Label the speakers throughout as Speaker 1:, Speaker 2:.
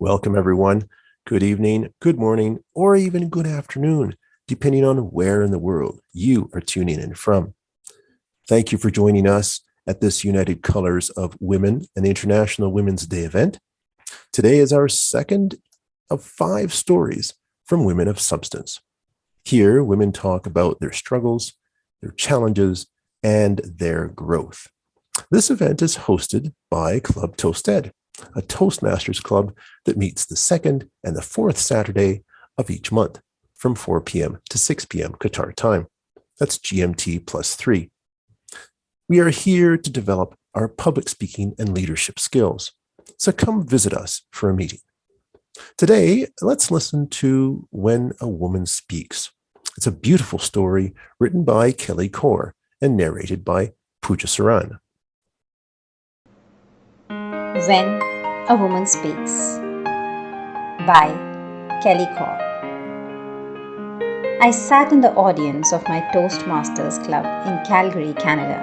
Speaker 1: Welcome, everyone. Good evening, good morning, or even good afternoon, depending on where in the world you are tuning in from. Thank you for joining us at this United Colors of Women and International Women's Day event. Today is our second of 5 stories from women of substance. Here, women talk about their struggles, their challenges, and their growth. This event is hosted by Club Toasted, a Toastmasters club that meets the second and the fourth Saturday of each month from 4 p.m. to 6 p.m. Qatar time. That's GMT +3. We are here to develop our public speaking and leadership skills. So come visit us for a meeting. Today, let's listen to When a Woman Speaks. It's a beautiful story written by Kaur and narrated by Pooja Saran.
Speaker 2: When a Woman Speaks by Kaur. I sat in the audience of my Toastmasters Club in Calgary, Canada.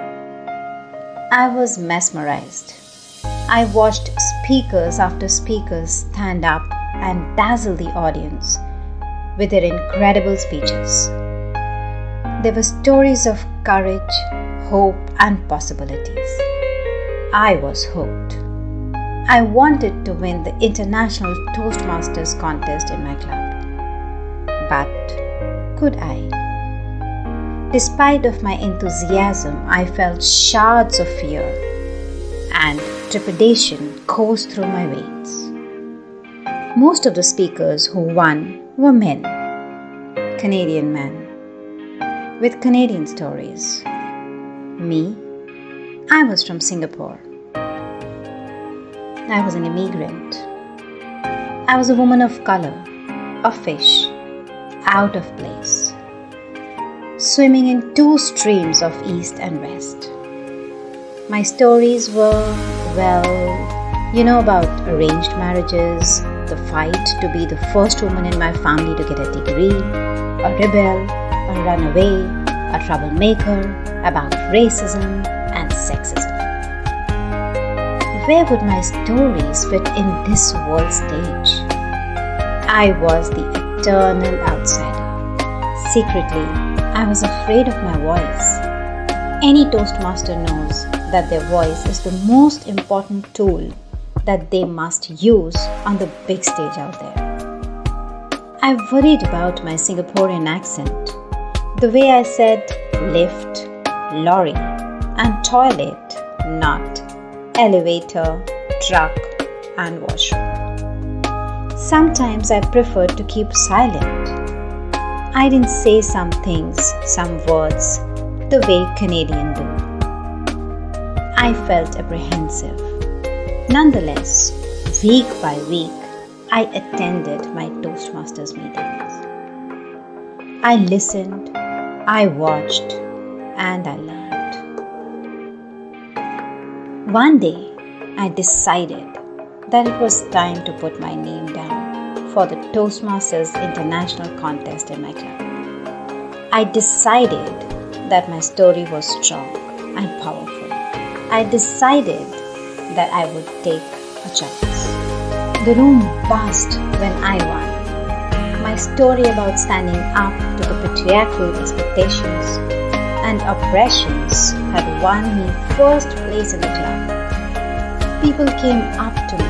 Speaker 2: I was mesmerized. I watched speakers after speakers stand up and dazzle the audience with their incredible speeches. There were stories of courage, hope, and possibilities. I was hooked. I wanted to win the International Toastmasters contest in my club. But could I? Despite of my enthusiasm, I felt shards of fear and trepidation course through my veins. Most of the speakers who won were men, Canadian men, with Canadian stories. Me, I was from Singapore. I was an immigrant. I was a woman of color, a fish, out of place, swimming in 2 streams of east and west. My stories were, about arranged marriages, the fight to be the first woman in my family to get a degree, a rebel, a runaway, a troublemaker, about racism and sexism. Where would my stories fit in this world stage? I was the eternal outsider. Secretly, I was afraid of my voice. Any Toastmaster knows that their voice is the most important tool that they must use on the big stage out there. I worried about my Singaporean accent, the way I said lift, lorry, and toilet, not elevator, truck, and washroom. Sometimes I preferred to keep silent. I didn't say some things, some words, the way Canadians do. I felt apprehensive. Nonetheless, week by week, I attended my Toastmasters meetings. I listened, I watched, and I learned. One day, I decided that it was time to put my name down for the Toastmasters International contest in my club. I decided that my story was strong and powerful. I decided that I would take a chance. The room buzzed when I won. My story about standing up to the patriarchal expectations and oppressions had won me first place in the club. People came up to me.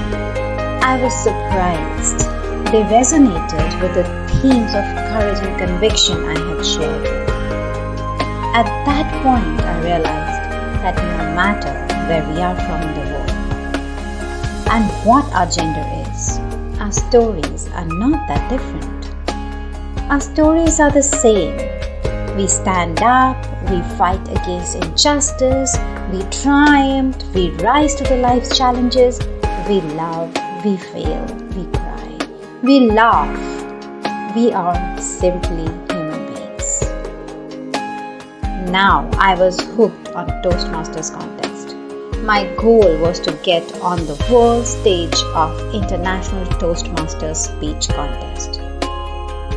Speaker 2: I was surprised. They resonated with the themes of courage and conviction I had shared. At that point, I realized that no matter where we are from in the world and what our gender is, our stories are not that different. Our stories are the same. We stand up, we fight against injustice, we triumph, we rise to the life's challenges, we love, we fail, we cry, we laugh. We are simply human beings. Now I was hooked on Toastmasters contest. My goal was to get on the world stage of International Toastmasters speech contest.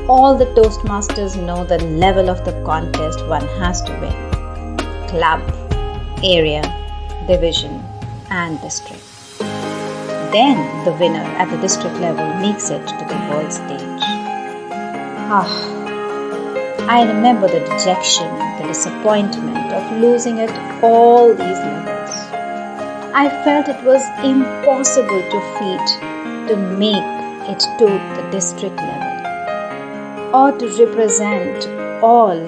Speaker 2: All the Toastmasters know the level of the contest one has to win. Club, area, division, and district. then the winner at the district level makes it to the world stage. I remember the dejection, the disappointment of losing at all these levels. I felt it was impossible to make it to the district level or to represent all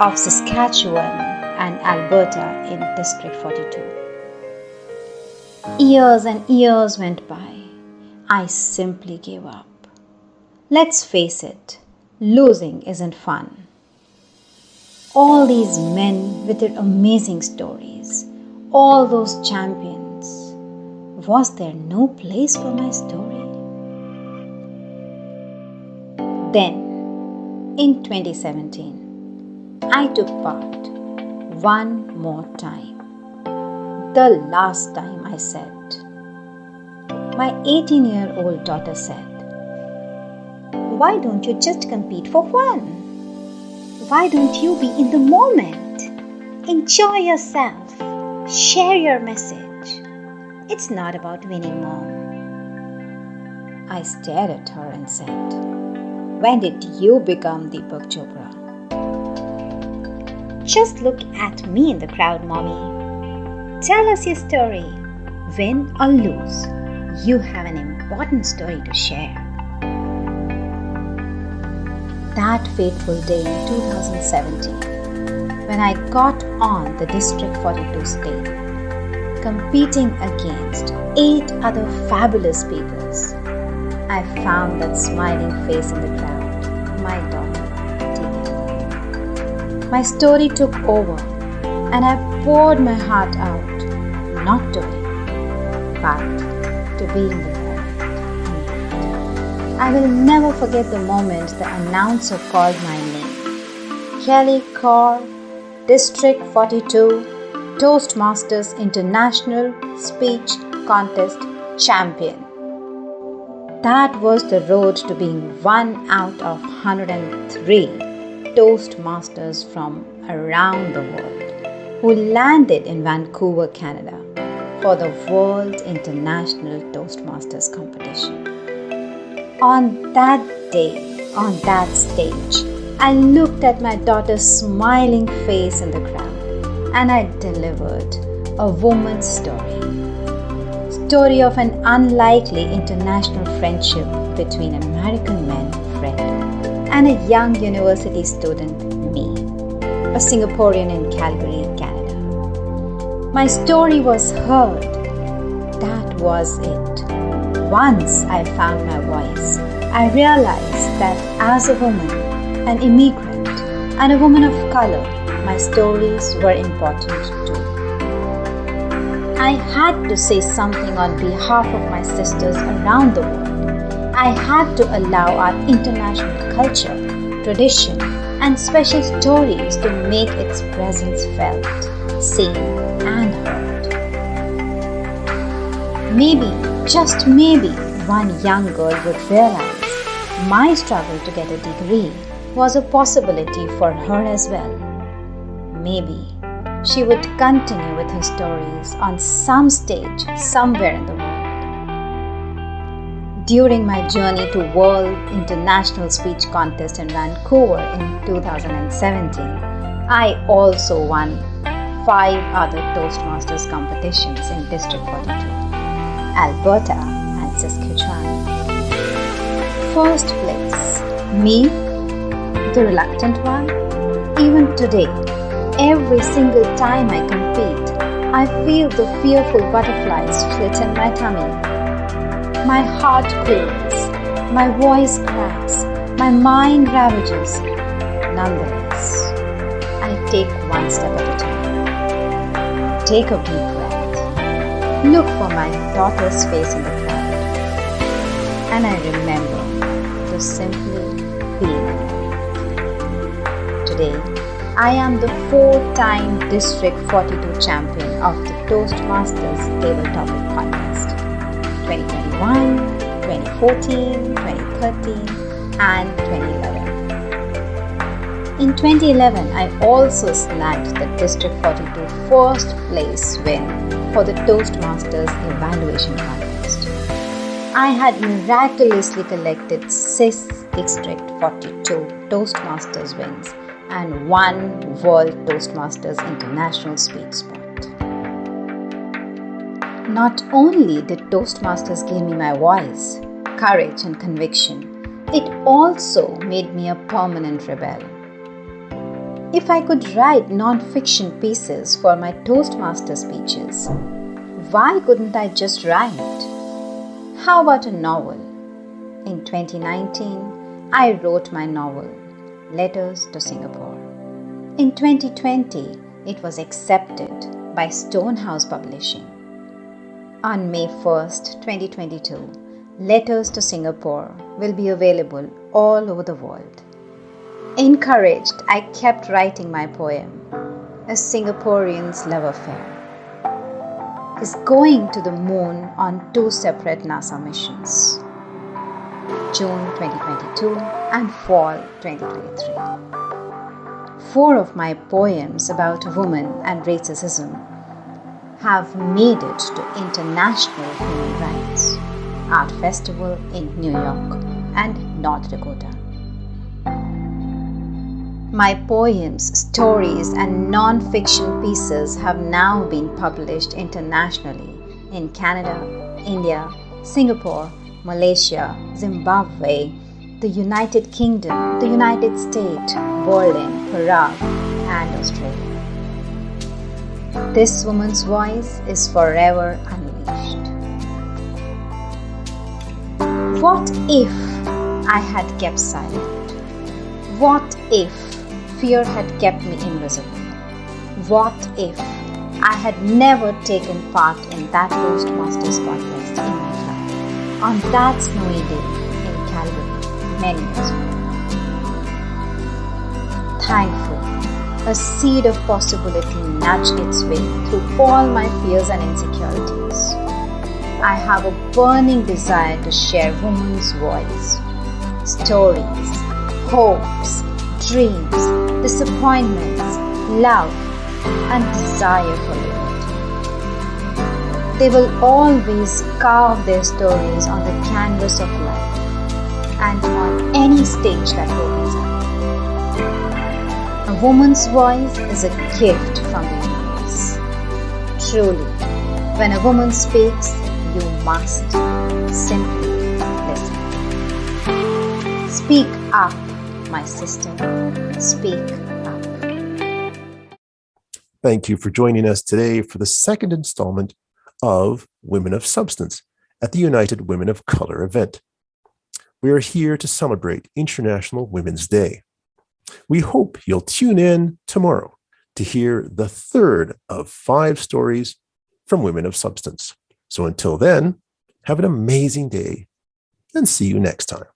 Speaker 2: of Saskatchewan and Alberta in District 42. Years and years went by. I simply gave up. Let's face it, losing isn't fun. All these men with their amazing stories, all those champions, was there no place for my story? Then, in 2017, I took part one more time. The last time I said, my 18-year-old daughter said, "Why don't you just compete for fun? Why don't you be in the moment? Enjoy yourself. Share your message. It's not about winning, Mom." I stared at her and said, "When did you become Deepak Chopra?" "Just look at me in the crowd, Mommy. Tell us your story. Win or lose, you have an important story to share." That fateful day in 2017, when I got on the District 42 stage, competing against 8 other fabulous speakers, I found that smiling face in the crowd, my daughter, Tika. My story took over, and I poured my heart out, not to win, but to be in the moment. I will never forget the moment the announcer called my name. Kelly Kaur, District 42, Toastmasters International Speech Contest Champion. That was the road to being one out of 103 Toastmasters from around the world who landed in Vancouver, Canada for the World International Toastmasters competition. On that day, on that stage, I looked at my daughter's smiling face in the crowd and I delivered a woman's story. Story of an unlikely international friendship between an American man, Fred, and a young university student, me, a Singaporean in Calgary, Canada. My story was heard. That was it. Once I found my voice, I realized that as a woman, an immigrant, and a woman of color, my stories were important too. I had to say something on behalf of my sisters around the world. I had to allow our international culture, tradition, and special stories to make its presence felt, seen, and heard. Maybe, just maybe, one young girl would realize my struggle to get a degree was a possibility for her as well. Maybe she would continue with her stories on some stage somewhere in the world. During my journey to World International Speech Contest in Vancouver in 2017, I also won 5 other Toastmasters competitions in District 42, Alberta and Saskatchewan. First place, me, the reluctant one. Even today, every single time I compete, I feel the fearful butterflies flit in my tummy. My heart cools, my voice cracks, my mind ravages. Nonetheless, I take one step at a time. Take a deep breath. Look for my daughter's face in the crowd. And I remember to simply be in it. Today, I am the 4-time District 42 champion of the Toastmasters Table Topic Contest 2021, 2014, 2013 and 2011. In 2011, I also snagged the District 42 first place win for the Toastmasters Evaluation Contest. I had miraculously collected 6 District 42 Toastmasters wins and 1 World Toastmasters International Speech Spot. Not only did Toastmasters give me my voice, courage and conviction, it also made me a permanent rebel. If I could write non-fiction pieces for my Toastmaster speeches, why couldn't I just write? How about a novel? In 2019, I wrote my novel, Letters to Singapore. In 2020, it was accepted by Stonehouse Publishing. On May 1st, 2022, Letters to Singapore will be available all over the world. Encouraged, I kept writing my poem, A Singaporean's Love Affair. Is going to the moon on 2 separate NASA missions, June 2022 and fall 2023. 4 of my poems about women and racism have made it to International Human Rights Art Festival in New York and North Dakota. My poems, stories, and non-fiction pieces have now been published internationally in Canada, India, Singapore, Malaysia, Zimbabwe, the United Kingdom, the United States, Berlin, Prague, and Australia. This woman's voice is forever unleashed. What if I had kept silent? What if fear had kept me invisible? What if I had never taken part in that Toastmasters contest in my club on that snowy day in Calgary many years ago? Thankfully, a seed of possibility nudged its way through all my fears and insecurities. I have a burning desire to share women's voice, stories, hopes, dreams, disappointments, love, and desire for liberty. They will always carve their stories on the canvas of life and on any stage that opens up. A woman's voice is a gift from the universe. Truly, when a woman speaks, you must simply listen. Speak up, my sister. Speak up.
Speaker 1: Thank you for joining us today for the second installment of Women of Substance at the United Women of Color event. We are here to celebrate International Women's Day. We hope you'll tune in tomorrow to hear the third of 5 stories from Women of Substance. So until then, have an amazing day and see you next time.